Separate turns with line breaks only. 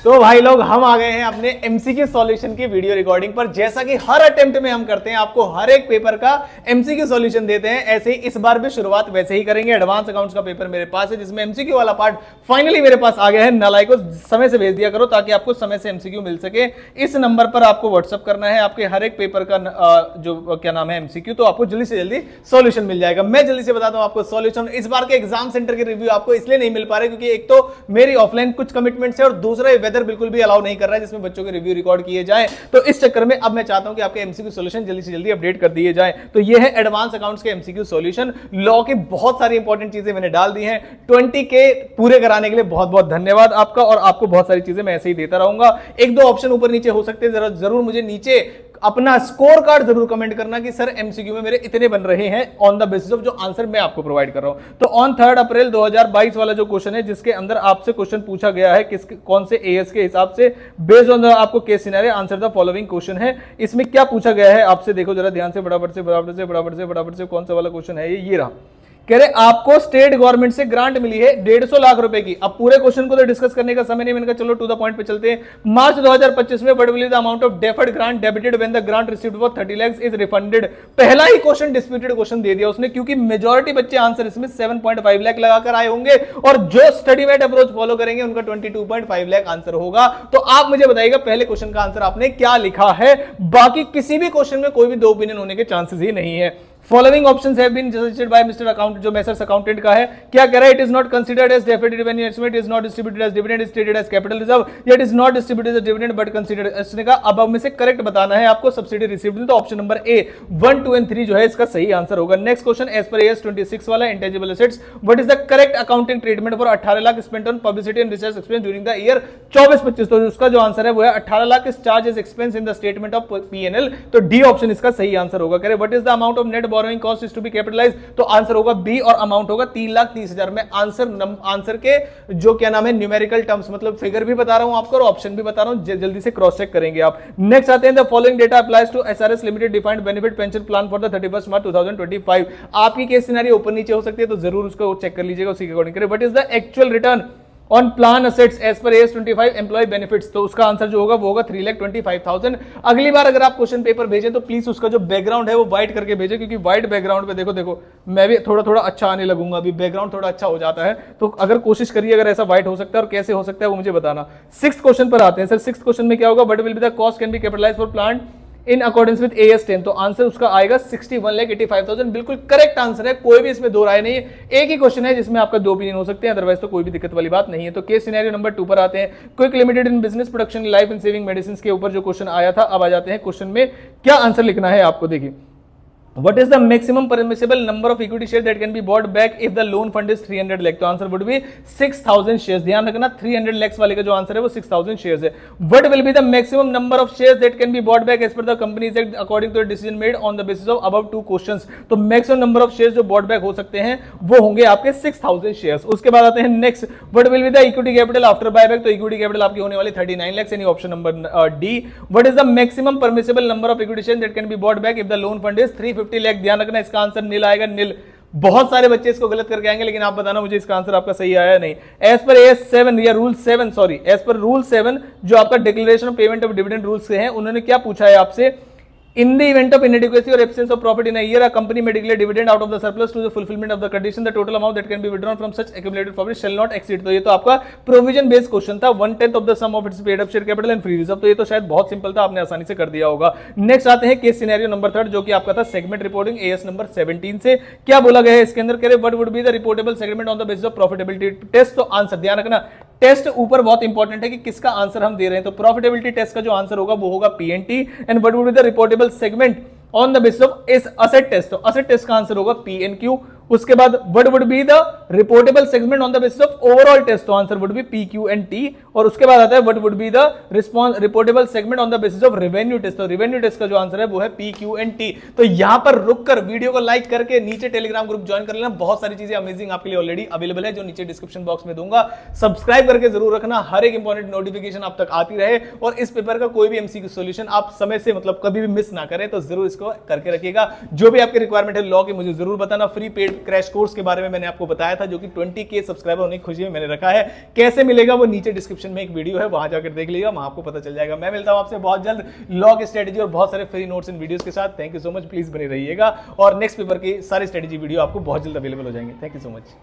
तो भाई लोग हम आ गए हैं अपने एमसीक्यू सॉल्यूशन की वीडियो रिकॉर्डिंग पर। जैसा कि हर अटेम्प्ट में हम करते हैं, आपको हर एक पेपर का एमसीक्यू सॉल्यूशन देते हैं, ऐसे ही इस बार भी शुरुआत वैसे ही करेंगे। एडवांस अकाउंट्स का पेपर मेरे पास है, जिसमें एमसीक्यू वाला पार्ट फाइनली मेरे पास आ गया है। नालायक को समय से भेज दिया करो ताकि आपको समय से एमसीक्यू मिल सके। इस नंबर पर आपको व्हाट्सअप करना है आपके हर एक पेपर का जो क्या नाम है एमसीक्यू, तो आपको जल्दी से जल्दी सॉल्यूशन मिल जाएगा। मैं जल्दी से बताता हूं आपको सॉल्यूशन। इस बार के एग्जाम सेंटर के रिव्यू आपको इसलिए नहीं मिल पा रहे क्योंकि एक तो मेरी ऑफलाइन कुछ कमिटमेंट्स है और दूसरा वेदर बिल्कुल भी अलाउ नहीं कर रहा है जिसमें बच्चों के रिव्यू रिकॉर्ड किए जाए। तो इस चक्कर में अब मैं चाहता हूं कि आपके एमसीक्यू सॉल्यूशन जल्दी से जल्दी अपडेट कर दिए जाए। तो ये है एडवांस अकाउंट्स के एमसीक्यू सॉल्यूशन। लॉ की बहुत सारी इंपॉर्टेंट चीजें मैंने डाल दी हैं। 20K पूरे कराने के लिए बहुत बहुत धन्यवाद आपका, और आपको बहुत सारी चीजें मैं ऐसे ही देता रहूंगा। एक दो ऑप्शन ऊपर नीचे हो सकते हैं, जरूर मुझे नीचे अपना स्कोर कार्ड जरूर कमेंट करना कि सर एमसीक्यू में मेरे इतने बन रहे हैं ऑन द बेसिस ऑफ जो आंसर मैं आपको प्रोवाइड कर रहा हूं। तो ऑन 3 अप्रैल 2022 वाला जो क्वेश्चन है, जिसके अंदर आपसे क्वेश्चन पूछा गया है कौन से एएस के हिसाब से, बेस्ड ऑन द आपको case scenario answer the following question है। इसमें क्या पूछा गया है आपसे, देखो जरा ध्यान से, फटाफट से कौन सा वाला क्वेश्चन है ये रहा। कह रहे आपको स्टेट गवर्नमेंट से ग्रांट मिली है 150 लाख रुपए की। अब पूरे क्वेश्चन को तो डिस्कस करने का समय नहीं, मैंने कहा चलो टू द पॉइंट पे चलते हैं। मार्च 2025 में what will be the amount of deferred grant debited when the grant received for 30 lakh is refunded. पहला ही क्वेश्चन डिस्प्यूटेड क्वेश्चन दे दिया उसने, क्योंकि मेजॉरिटी बच्चे आंसर इसमें 7.5 लाख लगाकर आए होंगे और जो स्टडी मेट अप्रोच फॉलो करेंगे उनका 22.5 लाख आंसर होगा। तो आप मुझे बताइएगा पहले क्वेश्चन का आंसर आपने क्या लिखा है। बाकी किसी भी क्वेश्चन में कोई भी दो ओपिनियन होने के चांसेस ही नहीं है। Following options have been suggested by mister account, जो मेसर्स अकाउंटेंट का है। क्या कह रहा है, it is not considered as deferred revenue estimate, is not distributed as dividend, is treated as capital reserve, yet is not distributed as dividend but considered. इसने कहा अब में से करेक्ट बताना है आपको सब्सिडी रिसीव्ड, तो ऑप्शन नंबर ए 1, 2 एंड 3 जो है इसका सही आंसर होगा। Next question, as per AS 26 वाला intangible assets, what is the correct accounting treatment for 18 lakh spent on publicity and research expense during the year 24-25। तो उसका जो आंसर है वो है 18 lakh is charge as expense in the statement of PNL, तो D option इसका सही आंसर होगा। कह रहे what is the amount of net borrowing cost is to be capitalise, तो आंसर होगा बी और अमाउंट होगा 3,30,000। मैं आंसर के जो क्या नाम है न्यूमेरिकल टर्म्स मतलब फिगर भी बता रहा हूं आपको और ऑप्शन भी बता रहा हूं, जल्दी से क्रॉस चेक करेंगे आप। नेक्स्ट आते हैं, the following data applies to SRS limited defined benefit pension plan for the 31 March 2025। आपकी केस सिनेरियो ऊपर नीचे हो सकती है, तो जरूर उसको चेक कर लीजिएगा, उसी के अकॉर्डिंग करें। What is the actual return on plan assets as per S 25 employee benefits, तो उसका आंसर जो होगा वो होगा 3,25,000। अगली बार अगर आप क्वेश्चन पेपर भेजें तो प्लीज उसका जो बैकग्राउंड है वो व्हाइट करके भेजें, क्योंकि व्हाइट बैकग्राउंड पे देखो मैं भी थोड़ा अच्छा आने लगूंगा, अभी बैकग्राउंड थोड़ा अच्छा हो जाता है, तो अगर कोशिश करिए अगर ऐसा व्हाइट हो सकता है और कैसे हो सकता है वो मुझे बताना। 6th क्वेश्चन पर आते हैं सर। 6th क्वेश्चन में क्या होगा, what will be the cost can be capitalised for plant in accordance with AS 10, तो आंसर उसका आएगा 61,85,000। बिल्कुल करेक्ट आंसर है, कोई भी इसमें दो राय नहीं है। एक ही क्वेश्चन है जिसमें आपका दो ओपिनियन हो सकते हैं, अदरवाइज तो कोई भी दिक्कत वाली बात नहीं है। तो केस सिनेरियो नंबर 2 पर आते हैं। Quick limited in business production life and saving medicine के ऊपर जो क्वेश्चन आया था, अब आ जाते हैं क्वेश्चन में क्या आंसर लिखना है आपको। देखिए, what is the maximum permissible number of equity shares that can be bought back if the loan fund is 300 lakh, तो आंसर would be 6,000 shares। ध्यान रखना 300 lakhs वाले का जो आंसर है वो 6,000 shares है। what will be the maximum number of shares that can be bought back as per the companies act according to the decision made on the basis of above 2 questions, तो maximum number of shares जो bought back हो सकते हैं वो होंगे आपके 6,000 shares। उसके बाद आते हैं next, what will be the equity capital after buyback, तो equity capital आपकी होने वाली 39 lakhs, यानी option number D. what is the maximum permissible number of equity shares that can be bought back if the loan fund is 350 lakh, ध्यान रखना इसका answer नील आएगा, नील। बहुत सारे बच्चे इसको गलत करके आएंगे, लेकिन आप बताना मुझे इसका आंसर आपका सही आया नहीं। एज पर AS 7 या rule 7, sorry as per rule 7 जो आपका declaration of payment of dividend rules से है, उन्होंने क्या पूछा है आपसे, in the event of inadequacy or absence of profit in a year, a company may declare dividend out of the surplus to the fulfillment of the condition. The total amount that can be withdrawn from such accumulated profit shall not exceed, तो ये तो आपका provision based question था। 1/10 of the sum of its paid up share capital and free reserve, तो ये तो शायद बहुत सिंपल था, आपने आसानी से कर दिया होगा। नेक्स्ट आते हैं केस सिनेरियो नंबर 3 जो कि आपका था सेगमेंट रिपोर्टिंग AS नंबर 17 से। क्या बोला गया है इसके अंदर, कह रहे what would be the reportable segment on the basis of profitability test, तो आंसर ध्यान रखना टेस्ट ऊपर बहुत इंपॉर्टेंट है कि किसका आंसर हम दे रहे हैं। तो प्रॉफिटेबिलिटी टेस्ट का जो आंसर होगा वो होगा PNT, and what would be the reportable segment on the basis of इस असेट टेस्ट, तो असेट टेस्ट का आंसर होगा PNQ। उसके बाद what would be the reportable segment on the basis of overall test, तो answer would be PQ and T। और उसके बाद आता है what would be the reportable segment on the basis of revenue test, तो revenue test का जो answer है वो है PQ एंड T। तो यहां पर रुककर वीडियो को लाइक करके नीचे टेलीग्राम ग्रुप ज्वाइन कर लेना, बहुत सारी चीजें अमेजिंग आपके लिए ऑलरेडी अवेलेबल है जो नीचे डिस्क्रिप्शन बॉक्स में दूंगा। सब्सक्राइब करके जरूर रखना, हर एक इंपॉर्टेंट नोटिफिकेशन आप तक आती रहे, और इस पेपर का कोई भी MCQ सॉल्यूशन आप समय से मतलब कभी भी मिस ना करें, तो जरूर इसको करके रखिएगा। जो भी आपकी रिक्वायरमेंट है लॉ की मुझे जरूर बताना, फ्री पेड एक क्रैश कोर्स के बारे में मैंने आपको बताया था, जो कि 20K सब्सक्राइबर होने की खुशी में मैंने रखा है। कैसे मिलेगा वो नीचे डिस्क्रिप्शन में एक वीडियो है, वहां जाकर देख लीजिएगा, वहां आपको पता चल जाएगा। मैं मिलता हूं आपसे बहुत जल्द लॉ की स्ट्रेटेजी और बहुत सारे फ्री नोट्स इन वीडियोस के साथ। Thank you so much, please बने रहिएगा और नेक्स्ट पेपर की सारी स्ट्रेटेजी वीडियो आपको बहुत जल्द अवेलेबल हो जाएंगे। Thank you so much.